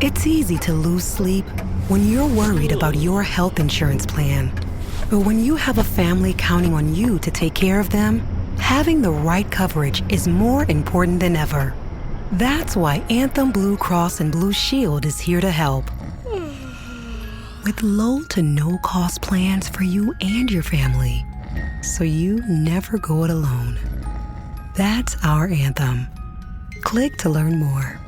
It's easy to lose sleep when you're worried about your health insurance plan. But when you have a family counting on you to take care of them, having the right coverage is more important than ever. That's why Anthem Blue Cross and Blue Shield is here to help. With low to no cost plans for you and your family, so you never go it alone. That's our Anthem. Click to learn more.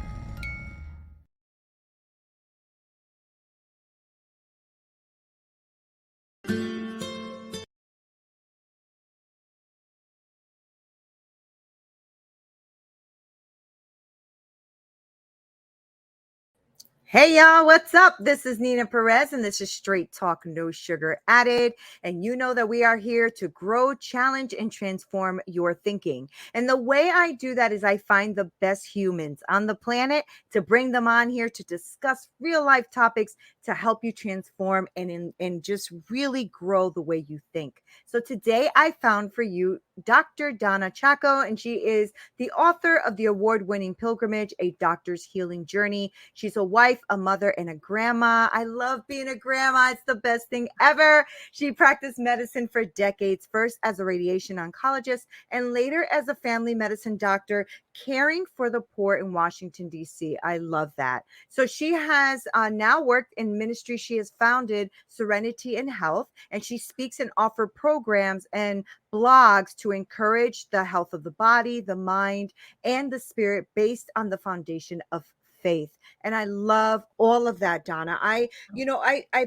Hey y'all, what's up? This is Neena Perez and this is Straight Talk, No Sugar Added. And you know that we are here to grow, challenge, and transform your thinking. And the way I do that is I find the best humans on the planet to bring them on here to discuss real life topics to help you transform and just really grow the way you think. So today I found for you Dr. Donna Chacko, and she is the author of the award-winning Pilgrimage, A Doctor's Healing Journey. She's a wife, a mother, and a grandma. I love being a grandma. It's the best thing ever. She practiced medicine for decades, first as a radiation oncologist and later as a family medicine doctor, caring for the poor in Washington, D.C. I love that. So she has now worked in ministry. She has founded Serenity and Health, and she speaks and offers programs and blogs to encourage the health of the body, the mind, and the spirit based on the foundation of faith. And I love all of that, Donna. I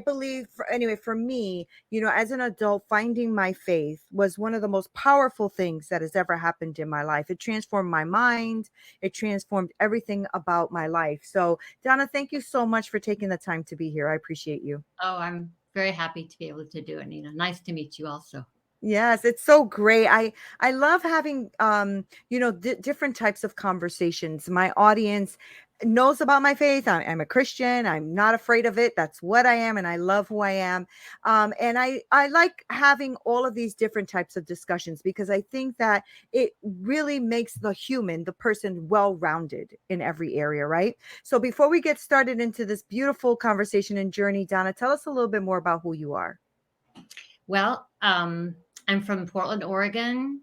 believe for me, as an adult, finding my faith was one of the most powerful things that has ever happened in my life. It transformed my mind. It transformed everything about my life. So Donna, thank you so much for taking the time to be here. I appreciate you. Oh, I'm very happy to be able to do it, Neena. Nice to meet you also. Yes, it's so great. I love having different types of conversations. My audience knows about my faith. I'm a Christian. I'm not afraid of it. That's what I am, and I love who I am. And I like having all of these different types of discussions because I think that it really makes the person well-rounded in every area, right? So before we get started into this beautiful conversation and journey, Donna, tell us a little bit more about who you are. Well, I'm from Portland, Oregon,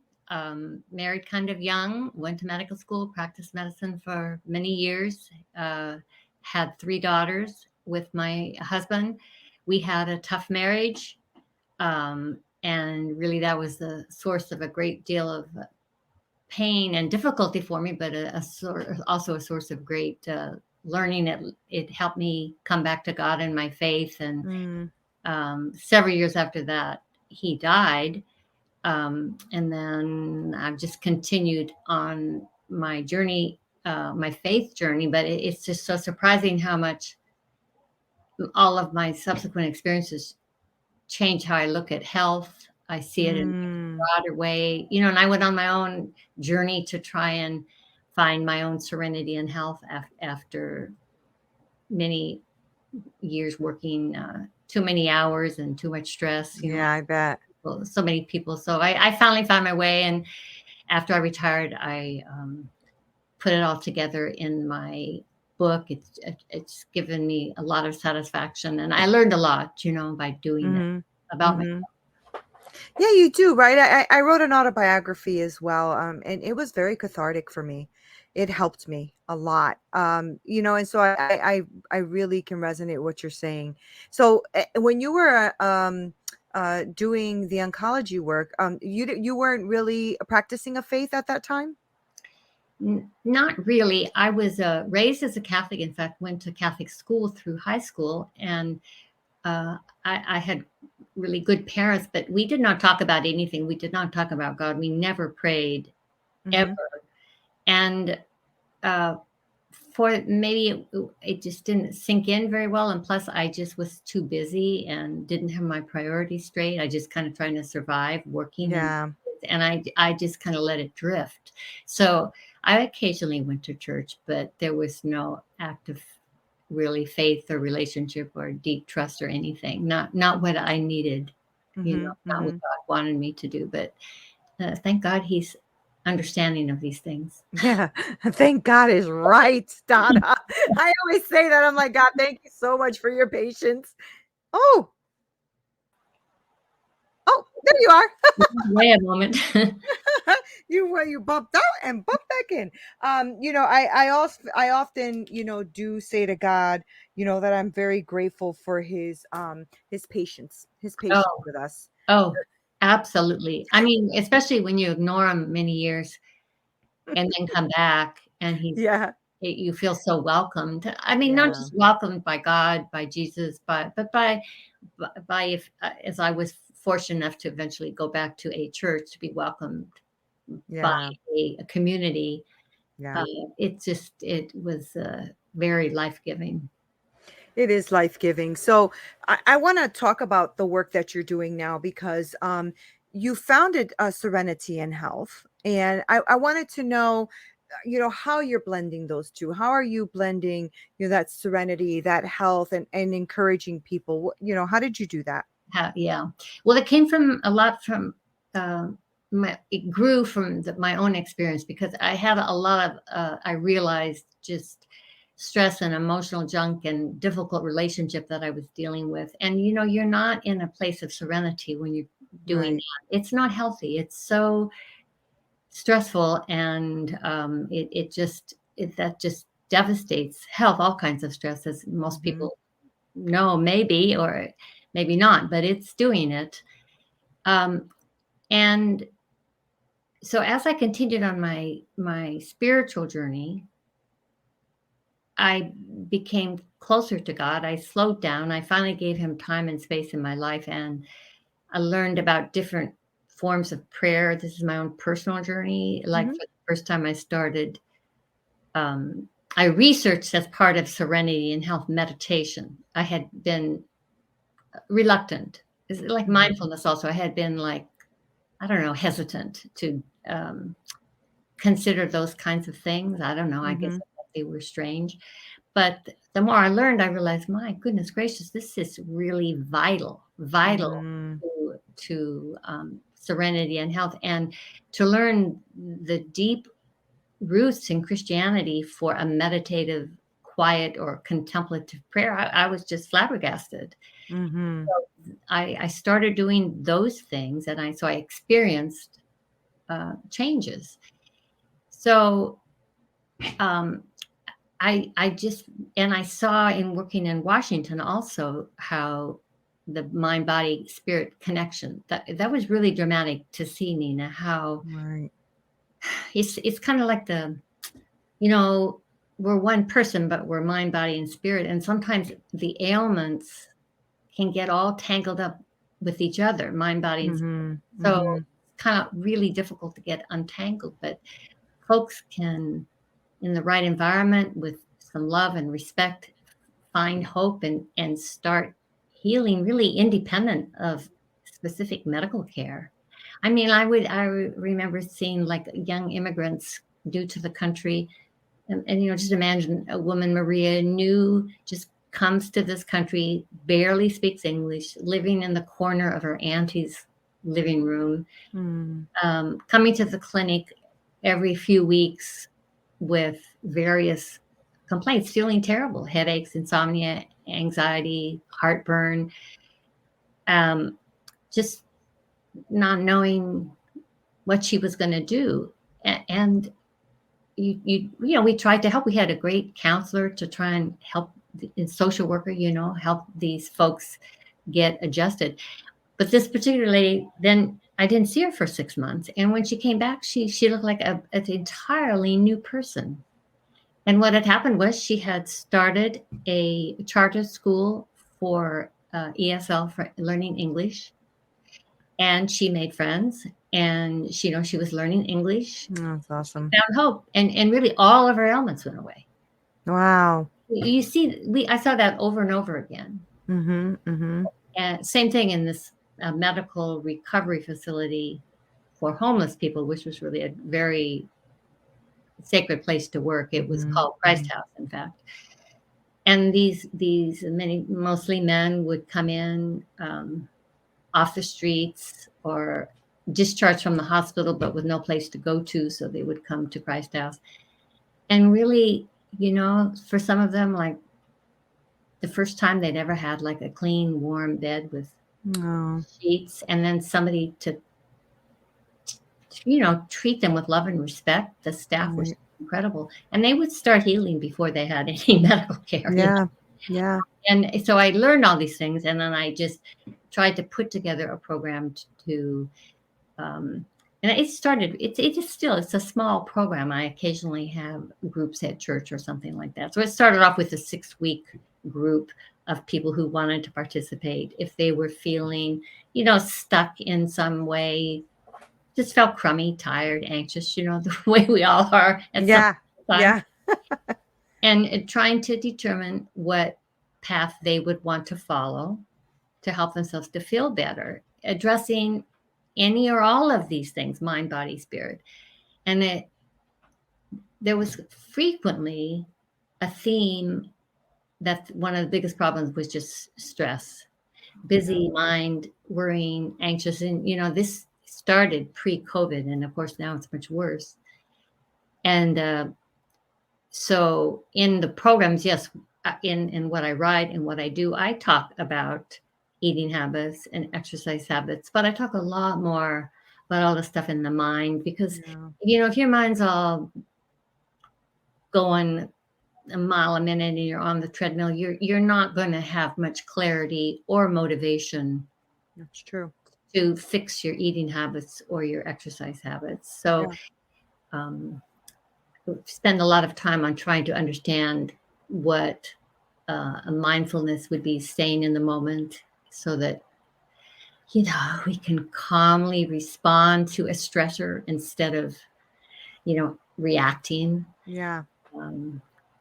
married kind of young, went to medical school, practiced medicine for many years, had 3 daughters with my husband. We had a tough marriage, and really that was the source of a great deal of pain and difficulty for me, but also a source of great learning. It helped me come back to God and my faith. And several years after that, he died. And then I've just continued on my journey, my faith journey. But it's just so surprising how much all of my subsequent experiences change how I look at health. I see it in a broader way, and I went on my own journey to try and find my own serenity and health after many years working too many hours and too much stress. I bet. So many people. So I finally found my way. And after I retired, I put it all together in my book. It's given me a lot of satisfaction. And I learned a lot, by doing that about myself. Yeah, you do, right? I wrote an autobiography as well. And it was very cathartic for me. It helped me a lot. And so I really can resonate with what you're saying. So when you were doing the oncology work, you weren't really practicing a faith at that time? Not really. I was raised as a Catholic. In fact, went to Catholic school through high school, and I had really good parents, but we did not talk about anything. We did not talk about God. We never prayed ever. And for maybe it just didn't sink in very well. And plus I just was too busy and didn't have my priorities straight. I just kind of trying to survive working. Yeah. And I just kind of let it drift. So I occasionally went to church, but there was no active really faith or relationship or deep trust or anything. Not what I needed, not what God wanted me to do. But thank God he's understanding of these things. Yeah. Thank God is right, Donna. I always say that. I'm like, God, thank you so much for your patience. Oh, there you are. Wait a moment. You bumped out and bumped back in. I often, do say to God, that I'm very grateful for his patience Oh, with us. oh, absolutely. I mean, especially when you ignore him many years and then come back and Yeah. you feel so welcomed. I mean, not Yeah. just welcomed by God, by Jesus, but if as I was fortunate enough to eventually go back to a church to be welcomed by Yeah. a community. Yeah. It was very life-giving. It is life-giving. So I want to talk about the work that you're doing now because you founded Serenity and Health. And I wanted to know, how you're blending those two. How are you blending, that serenity, that health, and encouraging people? How did you do that? Yeah. Well, it came from a lot from uh, it grew from my own experience because I had a lot of, I realized just stress and emotional junk and difficult relationship that I was dealing with. And, you're not in a place of serenity when you're doing Right. that. It's not healthy. It's so stressful. And that just devastates health, all kinds of stress, as most Hmm. people know, maybe, or maybe not, but it's doing it. Um, and so as I continued on my spiritual journey, I became closer to God. I slowed down. I finally gave him time and space in my life, and I learned about different forms of prayer. This is my own personal journey. Like Hmm. for the first time I started, I researched as part of Serenity and Health meditation. I had been reluctant. It's like Hmm. mindfulness also. I had been like, I don't know, hesitant to consider those kinds of things. I don't know. I guess Hmm. I thought they were strange. But the more I learned, I realized, my goodness gracious, this is really vital Hmm. to serenity and health, and to learn the deep roots in Christianity for a meditative, quiet, or contemplative prayer. I was just flabbergasted. Hmm. I started doing those things, and I experienced changes. So um, I just, and I saw in working in Washington also how the mind body spirit connection, that was really dramatic to see, Neena, how Right. it's kind of like you know we're one person, but we're mind, body, and spirit, and sometimes the ailments can get all tangled up with each other, mind, body, and spirit. Hmm. So Hmm. it's kind of really difficult to get untangled, but folks can, in the right environment with some love and respect, find hope and start healing really independent of specific medical care. I mean, I remember seeing like young immigrants due to the country, and just imagine a woman, Maria, new, just comes to this country, barely speaks English, living in the corner of her auntie's living room, Mm. coming to the clinic every few weeks with various complaints, feeling terrible, headaches, insomnia, anxiety, heartburn, um, just not knowing what she was going to do. And we tried to help. We had a great counselor to try and help, the social worker, help these folks get adjusted. But this particular lady, then I didn't see her for 6 months. And when she came back, she looked like an entirely new person. And what had happened was she had started a charter school for ESL, for learning English. And she made friends, and she was learning English, That's awesome. found hope, and really all of her ailments went away. Wow. You see, I saw that over and over again. Mm-hmm. Mm-hmm. And same thing in this medical recovery facility for homeless people, which was really a very sacred place to work. It was Mm-hmm. called Christ House, in fact. And these mostly men would come in off the streets or discharged from the hospital, but with no place to go to. So they would come to Christ House. And really, for some of them, like the first time they'd ever had like a clean, warm bed with sheets, and then somebody to treat them with love and respect. The staff was incredible, and they would start healing before they had any medical care. Yeah. And so I learned all these things, and then I just tried to put together a program to, and it started. It's a small program. I occasionally have groups at church or something like that. So it started off with a 6-week group of people who wanted to participate. If they were feeling, stuck in some way, just felt crummy, tired, anxious, the way we all are at some time. And trying to determine what path they would want to follow to help themselves to feel better, addressing any or all of these things, mind, body, spirit. And there was frequently a theme that one of the biggest problems was just stress, busy mind, worrying, anxious. And, this started pre-COVID. And of course, now it's much worse. And so in the programs, yes, in what I write and what I do, I talk about eating habits and exercise habits, but I talk a lot more about all the stuff in the mind, because, if your mind's all going a mile a minute and you're on the treadmill, you're not going to have much clarity or motivation. That's true. To fix your eating habits or your exercise habits. So spend a lot of time on trying to understand what a mindfulness would be, staying in the moment, so that we can calmly respond to a stressor instead of reacting.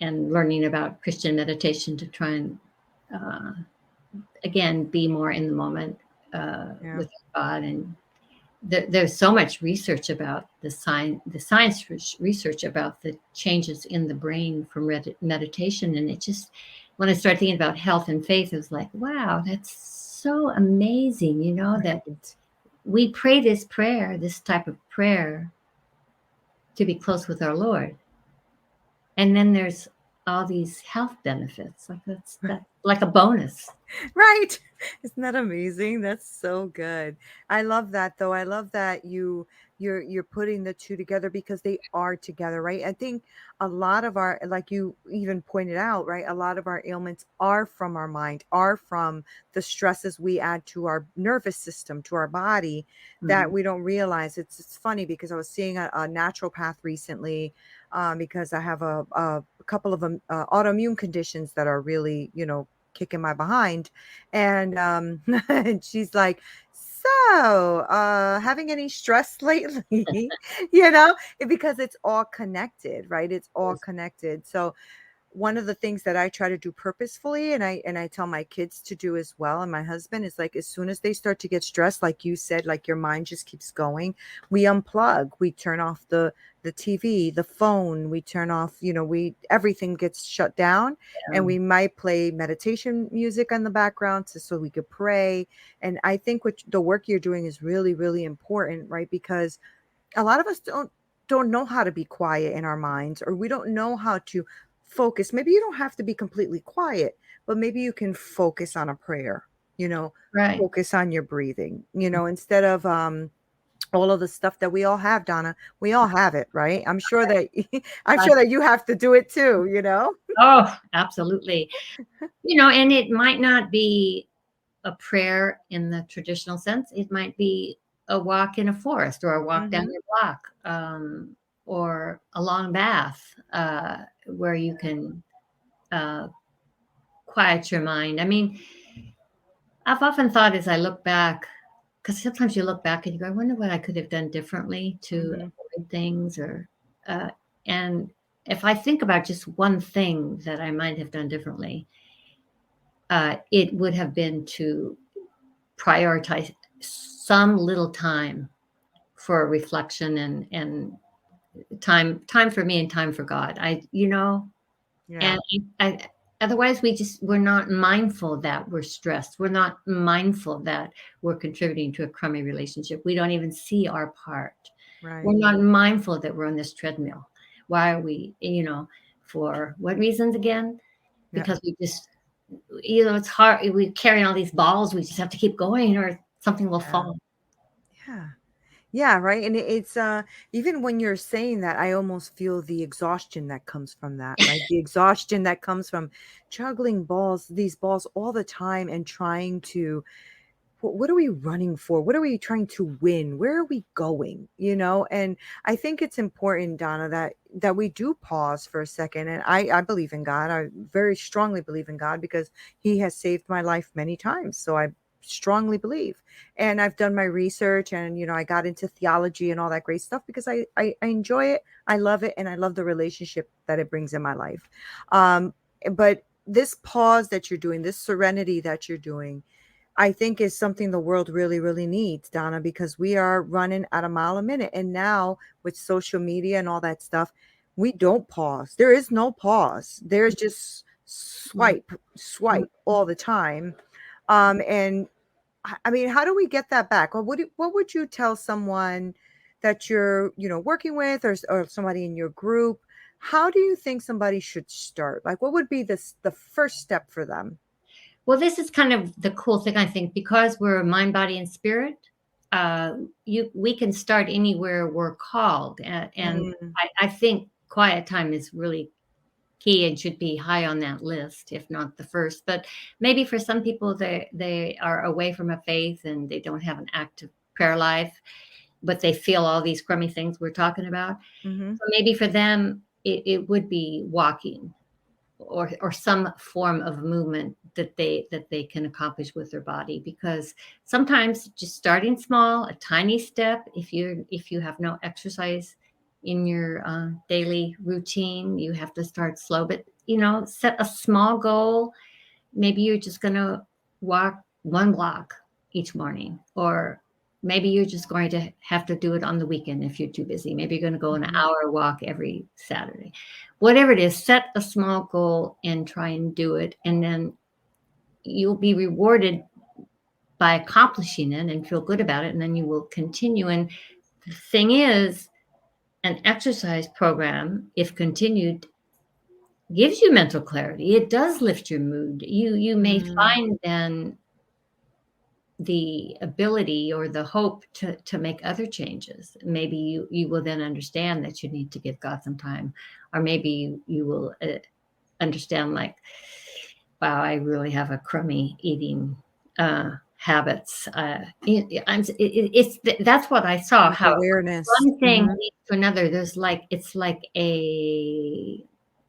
And learning about Christian meditation to try and again be more in the moment with God. And there's so much research about the science research about the changes in the brain from meditation. And it just, when I started thinking about health and faith, it was like, wow, that's so amazing, that we pray this type of prayer, to be close with our Lord. And then there's all these health benefits. Like that's like a bonus. Right. Isn't that amazing? That's so good. I love that, though. I love that you're putting the two together, because they are together, right? I think a lot of our, like you even pointed out, right, a lot of our ailments are from our mind, are from the stresses we add to our nervous system, to our body, that we don't realize. It's funny, because I was seeing a naturopath recently, because I have a couple of autoimmune conditions that are really, kicking my behind. And and she's like, so having any stress lately? Because it's all connected, right? It's all connected. So one of the things that I try to do purposefully, and I tell my kids to do as well, and my husband, is like, as soon as they start to get stressed, like you said, like your mind just keeps going, we unplug, we turn off the TV, the phone, we turn off, everything gets shut down, and we might play meditation music in the background so we could pray. And I think what the work you're doing is really, really important, right? Because a lot of us don't know how to be quiet in our minds, or we don't know how to focus. Maybe you don't have to be completely quiet, but maybe you can focus on a prayer, right. Focus on your breathing, instead of all of the stuff that we all have, Donna. We all have it, right? I'm sure that you have to do it too, Oh, absolutely. And it might not be a prayer in the traditional sense. It might be a walk in a forest, or a walk down your block, or a long bath, where you can quiet your mind. I mean, I've often thought, as I look back, because sometimes you look back and you go, I wonder what I could have done differently to avoid things, or and if I think about just one thing that I might have done differently, it would have been to prioritize some little time for reflection and time for me and time for God. And Otherwise, we're not mindful that we're stressed. We're not mindful that we're contributing to a crummy relationship. We don't even see our part. Right. We're not mindful that we're on this treadmill. Why are we, for what reasons again? Yeah. Because we just, it's hard. We carry all these balls. We just have to keep going or something will Yeah. fall. Yeah. Yeah, right. And it's even when you're saying that, I almost feel the exhaustion that comes from that, right? The exhaustion that comes from juggling these balls all the time and trying to what are we running for? What are we trying to win? Where are we going? And I think it's important, Donna, that we do pause for a second. And I believe in God. I very strongly believe in God because He has saved my life many times. So I strongly believe. And I've done my research, and I got into theology and all that great stuff because I enjoy it. I love it, and I love the relationship that it brings in my life. But this pause that you're doing, this serenity that you're doing, I think is something the world really, really needs, Donna, because we are running at a mile a minute. And now with social media and all that stuff, we don't pause. There is no pause. There's just swipe all the time. And I mean, how do we get that back? Or what would you tell someone that you're, working with, or somebody in your group? How do you think somebody should start? Like, what would be the first step for them? Well, this is kind of the cool thing, I think, because we're mind, body, and spirit. We can start anywhere we're called, and Mm, I think quiet time is really key and should be high on that list, if not the first. But maybe for some people, they are away from a faith and they don't have an active prayer life, but they feel all these crummy things we're talking about. mm-hmm. So maybe for them, it would be walking or some form of movement that they can accomplish with their body, because sometimes just starting small, a tiny step, if you have no exercise in your daily routine, you have to start slow, but set a small goal. Maybe you're just going to walk 1 block each morning, or maybe you're just going to have to do it on the weekend if you're too busy. Maybe you're going to go an Mm-hmm. hour walk every Saturday. Whatever it is, set a small goal and try and do it, and then you'll be rewarded by accomplishing it and feel good about it, and then you will continue. And the thing is, an exercise program, if continued, gives you mental clarity. It does lift your mood. You may Mm, find then the ability or the hope to make other changes. Maybe you will then understand that you need to give God some time, or maybe you will understand, like, wow, I really have a crummy eating habits. That's what I saw. like How awareness. one thing Mhm. leads to another. It's like a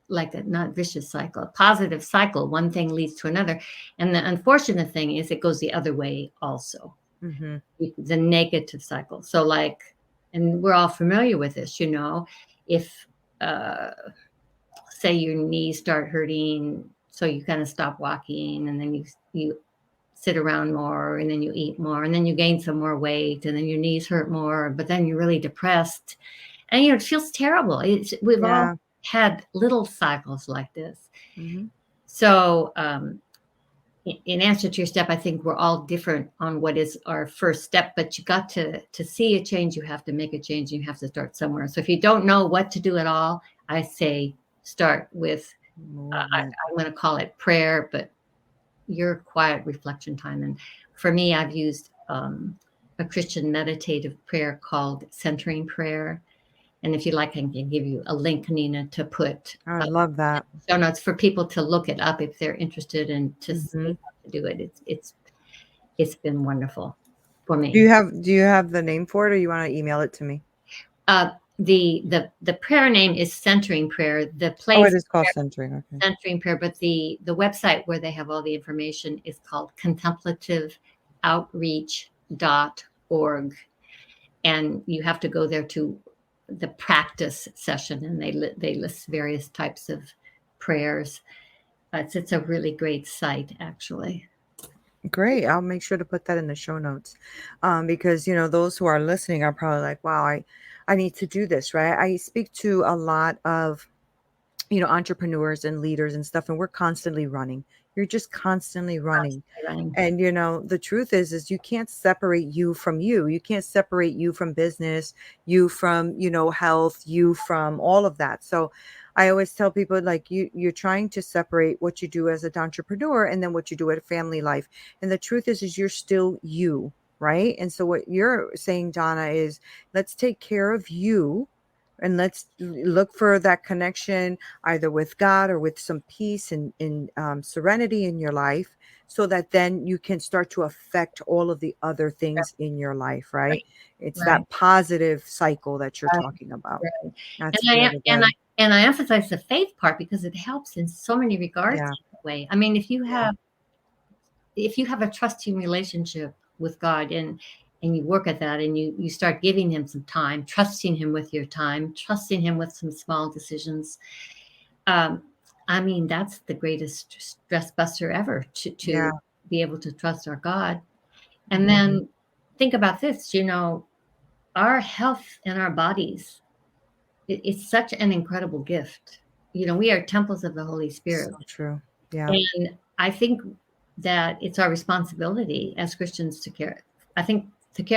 not vicious cycle, a positive cycle. One thing leads to another, and the unfortunate thing is it goes the other way also. Mhm. The negative cycle. So, like, and we're all familiar with this. If uh, say your knees start hurting, so you kind of stop walking, and then you sit around more, and then you eat more, and then you gain some more weight, and then your knees hurt more, but then you're really depressed, and it feels terrible. We've all Yeah. had little cycles like this. Mhm. So, in answer to your step, I think we're all different on what is our first step, but you got to see a change. You have to make a change. You have to start somewhere. So if you don't know what to do at all, I say start with, Movement. I'm going to call it prayer, but your quiet reflection time. And for me, I've used a Christian meditative prayer called centering prayer. And if you like, I can give you a link, Neena, to put I love that. show notes for people to look it up if they're interested and to see Mhm. how to do it. It's been wonderful for Do you me. have do you have the name for it, or you wanna email it to me? The prayer name is centering prayer. The Oh, it place is called centering, okay. centering prayer, but the website where they have all the information is called contemplativeoutreach.org, and you have to go there to the practice session, and they list various types of prayers. It's a really great site, actually. Great, I'll make sure to put that in the show notes, because, those who are listening are probably like, "Wow, I need to do this," right? I speak to a lot of entrepreneurs and leaders and stuff, and we're constantly running. You're just constantly running. Running. And the truth is you can't separate you from you. You can't separate you from business, you from, health, you from all of that. So I always tell people, like, you're trying to separate what you do as an entrepreneur and then what you do at family life. And the truth is you're still you, right? And so what you're saying, Donna, is let's take care of you and let's look for that connection either with God or with some peace and serenity in your life, so that then you can start to affect all of the other things in your life, right? It's Right. that positive cycle that you're Right. talking about. Right. That's And really good. I emphasize the faith part because it helps in so many regards Yeah. that way. I mean, if you Yeah. have a trusting relationship with God and you work at that and you start giving him some time, trusting him with your time, trusting him with some small decisions. I mean, that's the greatest stress buster ever to Yeah. be able to trust our God. And Mhm. then think about this, our health and our bodies, it's such an incredible gift. We are temples of the Holy Spirit. So true. Yeah. And I think that it's our responsibility as Christians to care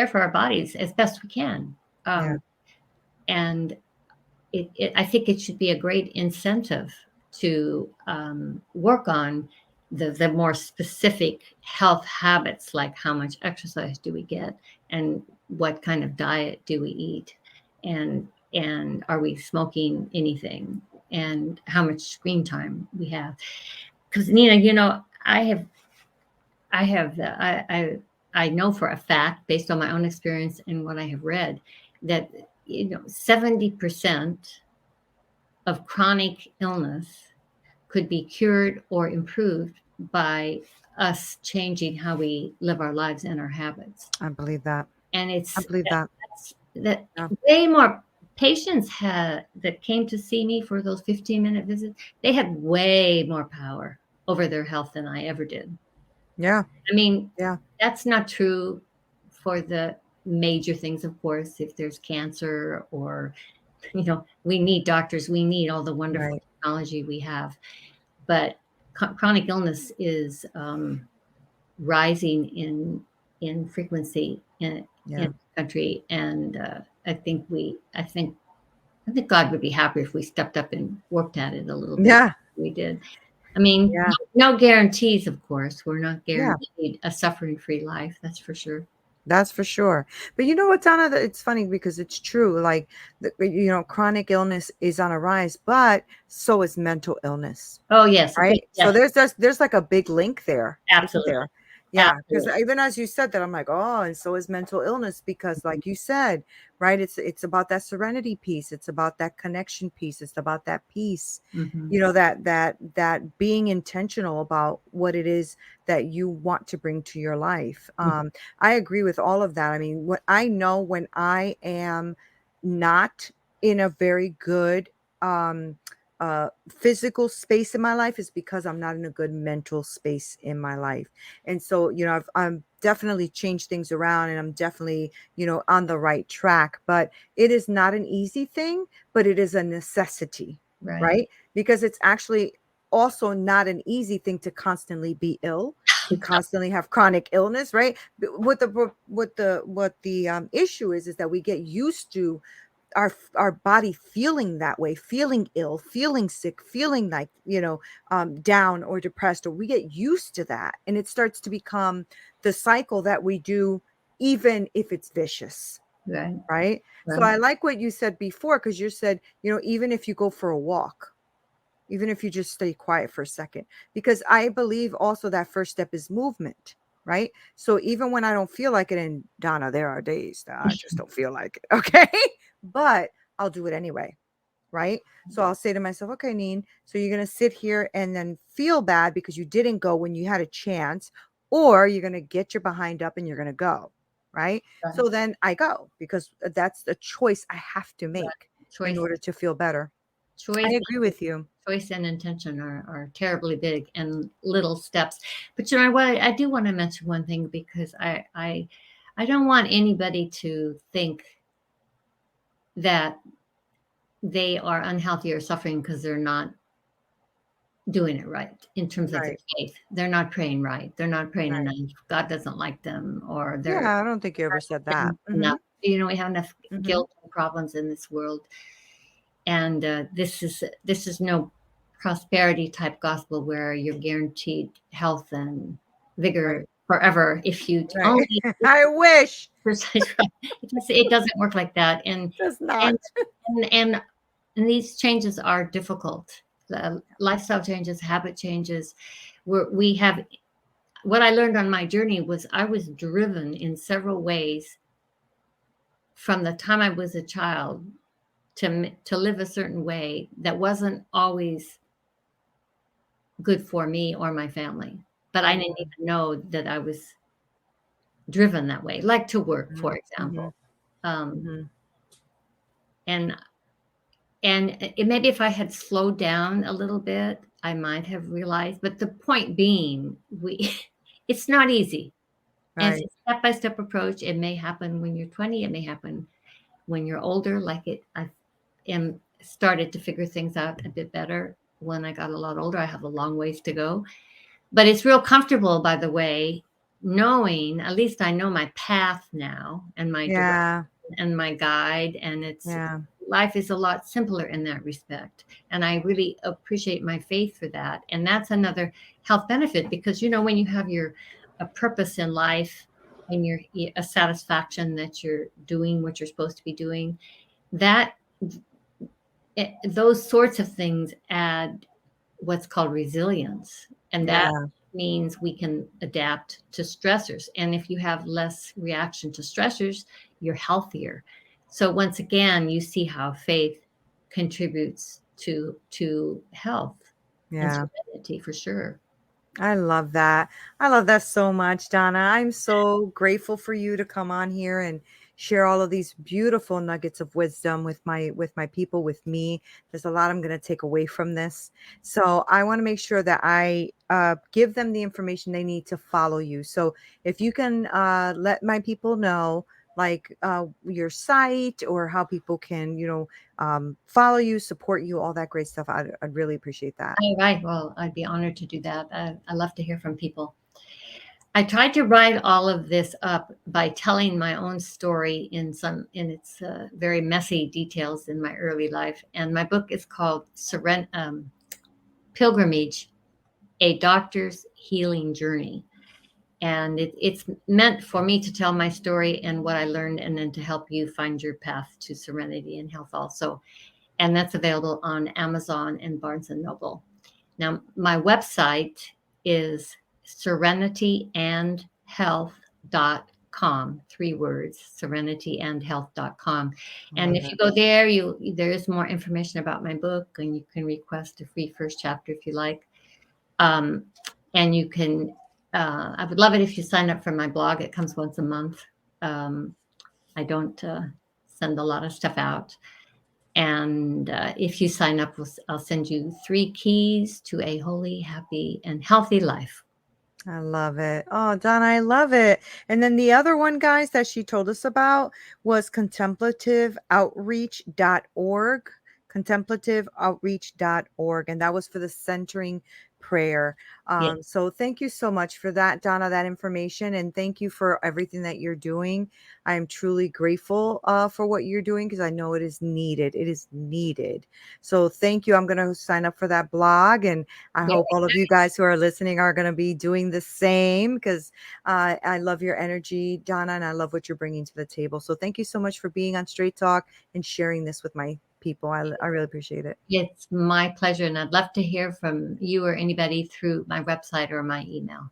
for our bodies as best we can. Yeah. And I think it should be a great incentive to work on the more specific health habits, like how much exercise do we get and what kind of diet do we eat, and are we smoking anything, and how much screen time we have. Because Neena, I know for a fact, based on my own experience and what I have read, that 70% of chronic illness could be cured or improved by us changing how we live our lives and our habits. I believe that. And I believe that. that Yeah. way more patients that came to see me for those 15-minute visits. They had way more power over their health than I ever did. Yeah. I mean, Yeah. that's not true for the major things, of course. If there's cancer or, we need doctors, we need all the wonderful Right. technology we have. But chronic illness is rising in frequency in Yeah. the country, and I think God would be happy if we stepped up and worked at it a little bit. Yeah. We did. I mean, Yeah. no guarantees, of course. We're not Yeah. guaranteed a suffering-free life. That's for sure. That's for sure. But you know what, Donna? It's funny because it's true. Like, chronic illness is on a rise, but so is mental illness. Oh, yes. Right. So Yes, there's like a big link there, isn't absolutely. there? Yeah. Because Absolutely. even as you said that, I'm like, oh, and so is mental illness, because like you said, right, it's about that serenity piece. It's about that connection piece. It's about that peace, Mhm. that being intentional about what it is that you want to bring to your life. Mhm. I agree with all of that. I mean, what I know when I am not in a very good physical space in my life is because I'm not in a good mental space in my life. And so, I'm definitely changed things around, and I'm definitely, on the right track, but it is not an easy thing, but it is a necessity, Right. right? Because it's actually also not an easy thing to constantly be ill, to constantly have chronic illness, right? What the issue is that we get used to our body feeling that way, feeling ill, feeling sick, feeling like, down or depressed, or we get used to that, and it starts to become the cycle that we do, even if it's vicious, Right. right? So Right. I like what you said before, because you said, even if you go for a walk, even if you just stay quiet for a second, because I believe also that first step is movement, right? So even when I don't feel like it, and Donna, there are days that I just don't feel like it, okay? But I'll do it anyway, right? So I'll say to myself, okay, Neen, so you're going to sit here and then feel bad because you didn't go when you had a chance, or you're going to get your behind up and you're going to go, right? Right. So then I go, because that's the choice I have to make in Choice, order to feel better. I choice, agree with you. choice, and intention are terribly big and little steps. But you know what? I do want to mention one thing, because I don't want anybody to think that they are unhealthy or suffering because they're not doing it right in terms of their Right. faith. They're not praying right. They're not praying Right. enough. God doesn't like them, or they're Yeah, I don't think you ever said that. enough. We have enough Hmm. guilt and problems in this world, and this is no prosperity type gospel where you're guaranteed health and Right. vigor forever if you Right. only I wish. exercise right. It doesn't work like that, Does not. and and and these changes are difficult. The lifestyle changes, habit changes. We have what I learned on my journey was I was driven in several ways from the time I was a child to live a certain way that wasn't always good for me or my family. But I didn't even know that I was driven that way, like to work, for Hmm. example. Um, Hmm. and maybe if I had slowed down a little bit, I might have realized. But the point being, it's not easy. And it's Right. a step-by-step approach. It may happen when you're 20. It may happen when you're older. I am started to figure things out a bit better when I got a lot older. I have a long ways to go, but it's real comfortable, by the way, knowing at least I know my path now and my direction Yeah. and my guide, and it's Yeah. life is a lot simpler in that respect. And I really appreciate my faith for that. And that's another health benefit because when you have a purpose in life and you're a satisfaction that you're doing what you're supposed to be doing, that those sorts of things add what's called resilience. And that Yeah. means we can adapt to stressors. And if you have less reaction to stressors, you're healthier. So once again, you see how faith contributes to health and Yeah. serenity for sure. I love that. I love that so much, Donna. I'm so grateful for you to come on here and share all of these beautiful nuggets of wisdom with my people, with me. There's a lot I'm going to take away from this. So I want to make sure that I give them the information they need to follow you. So if you can let my people know like your site or how people can, follow you, support you, all that great stuff. I'd really appreciate that. All right. Well, I'd be honored to do that. I love to hear from people. I tried to write all of this up by telling my own story in its very messy details in my early life. And my book is called Pilgrimage: A Doctor's Healing Journey. And it's meant for me to tell my story and what I learned, and then to help you find your path to serenity and health also. And that's available on Amazon and Barnes and Noble. Now, my website is serenityandhealth.com, 3 words, serenityandhealth.com. And Love if it. you go there, there is more information about my book, and you can request a free first chapter if you like. Um, and you can, I would love it if you sign up for my blog. It comes once a month. I don't send a lot of stuff out. And if you sign up, I'll send you 3 keys to a holy, happy, and healthy life. I love it. Oh, Donna, I love it. And then the other one, guys, that she told us about was contemplativeoutreach.org. Contemplativeoutreach.org. And that was for the centering prayer. Yeah. So thank you so much for that, Donna, that information. And thank you for everything that you're doing. I am truly grateful for what you're doing because I know it is needed. It is needed. So thank you. I'm going to sign up for that blog, and I Yeah. hope all of you guys who are listening are going to be doing the same because I love your energy, Donna, and I love what you're bringing to the table. So thank you so much for being on Straight Talk and sharing this with my people. I really appreciate it. It's my pleasure. And I'd love to hear from you or anybody through my website or my email.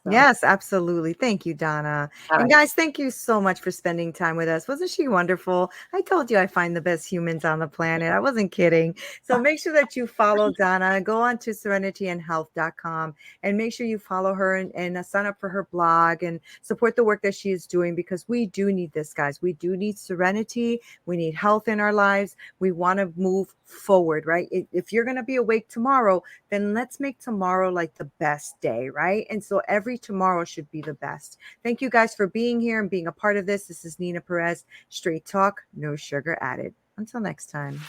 So, Yes, absolutely. Thank you, Donna. all And right. guys, thank you so much for spending time with us. Wasn't she wonderful? I told you I find the best humans on the planet. I wasn't kidding. So make sure that you follow Donna. Go on to serenityandhealth.com and make sure you follow her and sign up for her blog and support the work that she is doing, because we do need this, guys. We do need serenity. We need health in our lives. We want to move forward, right? If you're going to be awake tomorrow, then let's make tomorrow like the best day, right? And so every tomorrow should be the best. Thank you guys for being here and being a part of this. This is Neena Perez, Straight Talk, No Sugar Added. Until next time.